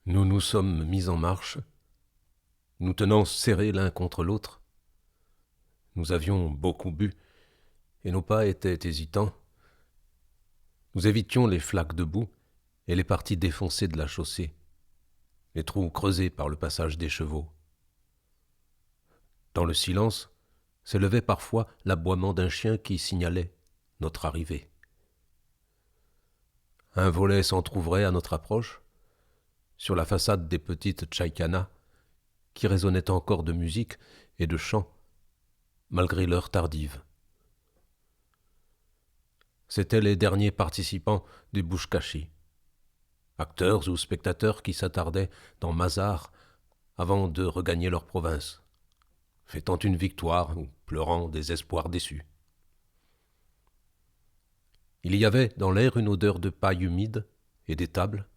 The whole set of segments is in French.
Nous nous sommes mis en marche, nous tenant serrés l'un contre l'autre. Nous avions beaucoup bu, et nos pas étaient hésitants. Nous évitions les flaques de boue et les parties défoncées de la chaussée, les trous creusés par le passage des chevaux. Dans le silence s'élevait parfois l'aboiement d'un chien qui signalait notre arrivée. Un volet s'entr'ouvrait à notre approche, sur la façade des petites tchaïkanas, qui résonnaient encore de musique et de chants, malgré l'heure tardive. C'étaient les derniers participants du bouchkachi, acteurs ou spectateurs qui s'attardaient dans Mazar avant de regagner leur province, fêtant une victoire ou pleurant des espoirs déçus. Il y avait dans l'air une odeur de paille humide et d'étable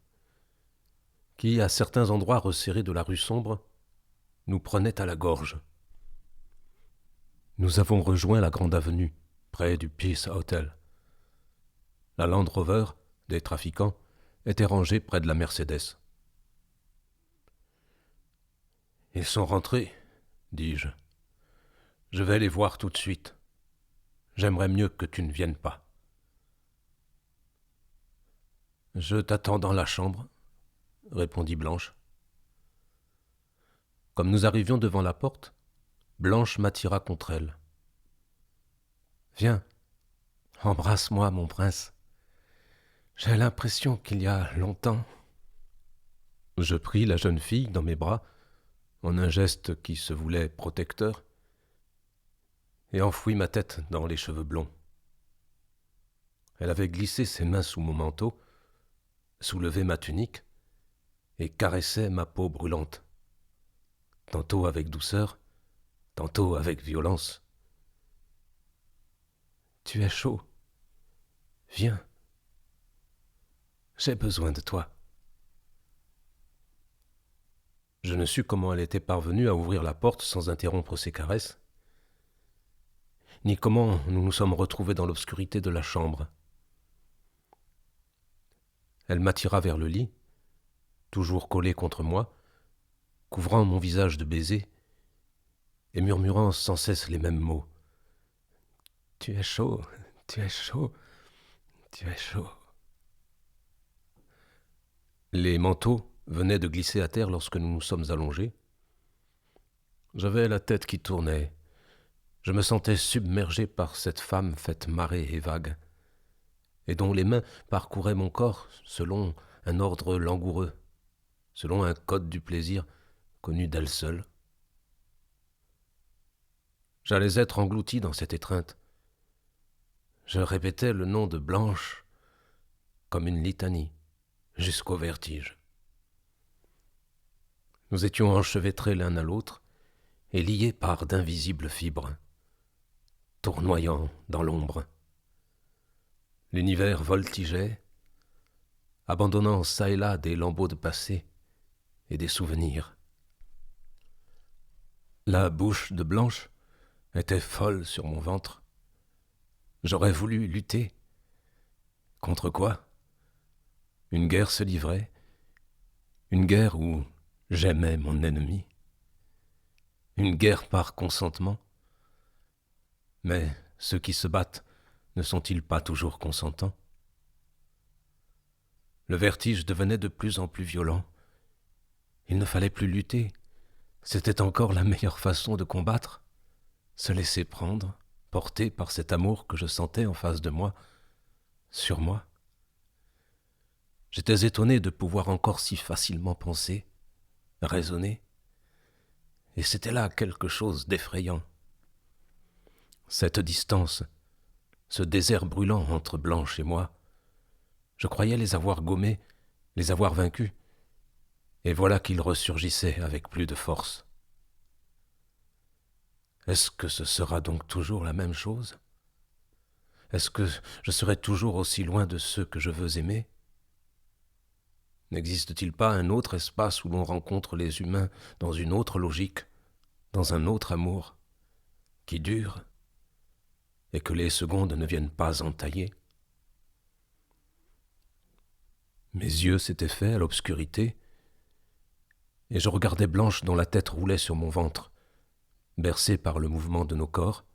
qui, à certains endroits resserrés de la rue sombre, nous prenait à la gorge. Nous avons rejoint la grande avenue, près du Peace Hotel. La Land Rover des trafiquants était rangée près de la Mercedes. « Ils sont rentrés, dis-je. Je vais les voir tout de suite. J'aimerais mieux que tu ne viennes pas. » « Je t'attends dans la chambre, » répondit Blanche. Comme nous arrivions devant la porte, Blanche m'attira contre elle. « Viens, embrasse-moi, mon prince. J'ai l'impression qu'il y a longtemps. » Je pris la jeune fille dans mes bras, en un geste qui se voulait protecteur, et enfouis ma tête dans les cheveux blonds. Elle avait glissé ses mains sous mon manteau, soulevé ma tunique, et caressait ma peau brûlante, tantôt avec douceur, tantôt avec violence. « Tu es chaud. Viens. J'ai besoin de toi. » Je ne sus comment elle était parvenue à ouvrir la porte sans interrompre ses caresses, ni comment nous nous sommes retrouvés dans l'obscurité de la chambre. Elle m'attira vers le lit, toujours collée contre moi, couvrant mon visage de baisers et murmurant sans cesse les mêmes mots. « Tu es chaud, tu es chaud, tu es chaud. » Les manteaux venaient de glisser à terre lorsque nous nous sommes allongés. J'avais la tête qui tournait. Je me sentais submergé par cette femme faite marée et vague, et dont les mains parcouraient mon corps selon un ordre langoureux, selon un code du plaisir connu d'elle seule. J'allais être englouti dans cette étreinte. Je répétais le nom de Blanche comme une litanie, jusqu'au vertige. Nous étions enchevêtrés l'un à l'autre et liés par d'invisibles fibres, tournoyant dans l'ombre. L'univers voltigeait, abandonnant çà et là des lambeaux de passé et des souvenirs. La bouche de Blanche était folle sur mon ventre. J'aurais voulu lutter. Contre quoi? Une guerre se livrait, une guerre où j'aimais mon ennemi, une guerre par consentement. Mais ceux qui se battent ne sont-ils pas toujours consentants? Le vertige devenait de plus en plus violent. Il ne fallait plus lutter. C'était encore la meilleure façon de combattre, se laisser prendre, porté par cet amour que je sentais en face de moi, sur moi. J'étais étonné de pouvoir encore si facilement penser, raisonner, et c'était là quelque chose d'effrayant. Cette distance, ce désert brûlant entre Blanche et moi, je croyais les avoir gommés, les avoir vaincus, et voilà qu'ils ressurgissaient avec plus de force. Est-ce que ce sera donc toujours la même chose? Est-ce que je serai toujours aussi loin de ceux que je veux aimer? N'existe-t-il pas un autre espace où l'on rencontre les humains dans une autre logique, dans un autre amour, qui dure, et que les secondes ne viennent pas entailler? Mes yeux s'étaient faits à l'obscurité, et je regardais Blanche dont la tête roulait sur mon ventre, bercée par le mouvement de nos corps.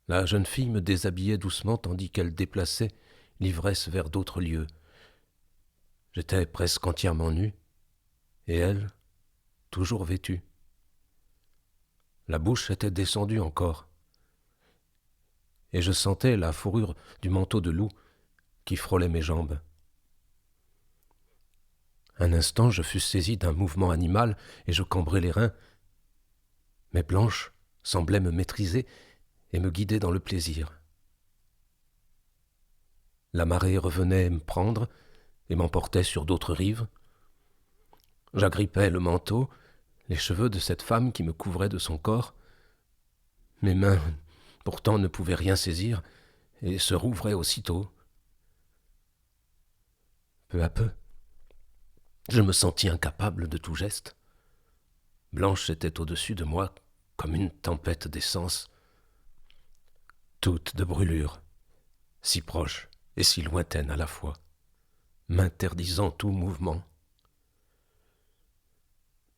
La jeune fille me déshabillait doucement tandis qu'elle déplaçait l'ivresse vers d'autres lieux. J'étais presque entièrement nu, et elle, toujours vêtue. La bouche était descendue encore, et je sentais la fourrure du manteau de loup qui frôlait mes jambes. Un instant, je fus saisi d'un mouvement animal et je cambrai les reins, mais Blanche semblait me maîtriser et me guider dans le plaisir. La marée revenait me prendre et m'emportait sur d'autres rives. J'agrippais le manteau, les cheveux de cette femme qui me couvrait de son corps. Mes mains, pourtant, ne pouvaient rien saisir et se rouvraient aussitôt. Peu à peu, je me sentis incapable de tout geste. Blanche était au-dessus de moi comme une tempête d'essence, toute de brûlure, si proche et si lointaine à la fois, m'interdisant tout mouvement.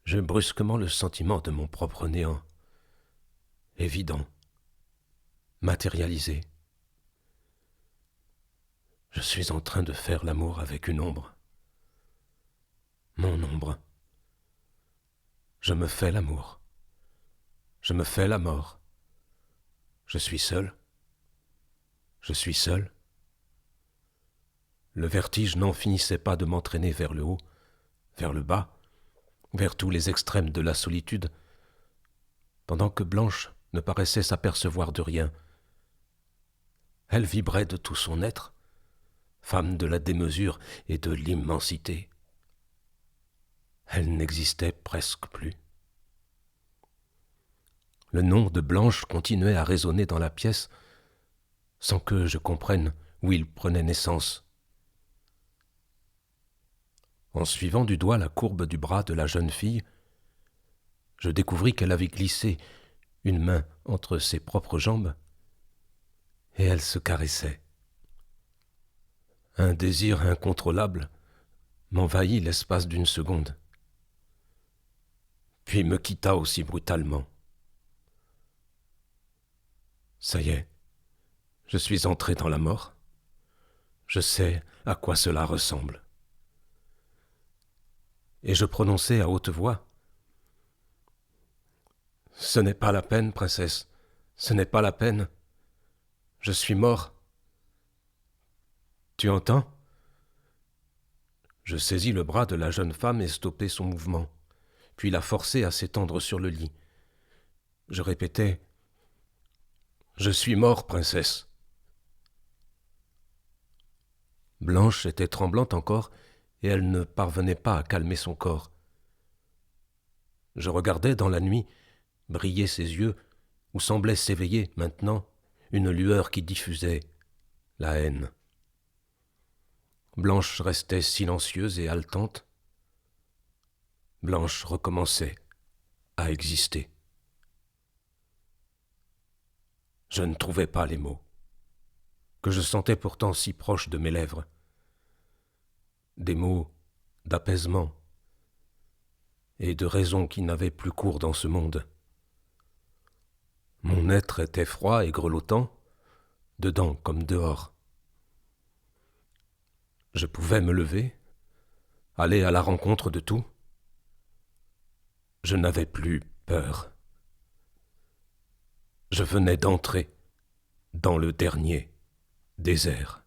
J'eus brusquement le sentiment de mon propre néant, évident, matérialisé. Je suis en train de faire l'amour avec une ombre. Mon ombre. Je me fais l'amour. Je me fais la mort. Je suis seul. Je suis seul. Le vertige n'en finissait pas de m'entraîner vers le haut, vers le bas, vers tous les extrêmes de la solitude, pendant que Blanche ne paraissait s'apercevoir de rien. Elle vibrait de tout son être, femme de la démesure et de l'immensité. Elle n'existait presque plus. Le nom de Blanche continuait à résonner dans la pièce sans que je comprenne où il prenait naissance. En suivant du doigt la courbe du bras de la jeune fille, je découvris qu'elle avait glissé une main entre ses propres jambes et elle se caressait. Un désir incontrôlable m'envahit l'espace d'une seconde, puis me quitta aussi brutalement. Ça y est, je suis entré dans la mort. Je sais à quoi cela ressemble. Et je prononçai à haute voix : « Ce n'est pas la peine, princesse, ce n'est pas la peine. Je suis mort. Tu entends ?» Je saisis le bras de la jeune femme et stoppai son mouvement, puis la forçai à s'étendre sur le lit. Je répétai : « Je suis mort, princesse. » Blanche était tremblante encore et elle ne parvenait pas à calmer son corps. Je regardais dans la nuit briller ses yeux où semblait s'éveiller maintenant une lueur qui diffusait la haine. Blanche restait silencieuse et haletante. Blanche recommençait à exister. Je ne trouvais pas les mots, que je sentais pourtant si proches de mes lèvres. Des mots d'apaisement et de raison qui n'avaient plus cours dans ce monde. Mon être était froid et grelottant, dedans comme dehors. Je pouvais me lever, aller à la rencontre de tout. Je n'avais plus peur. Je venais d'entrer dans le dernier désert.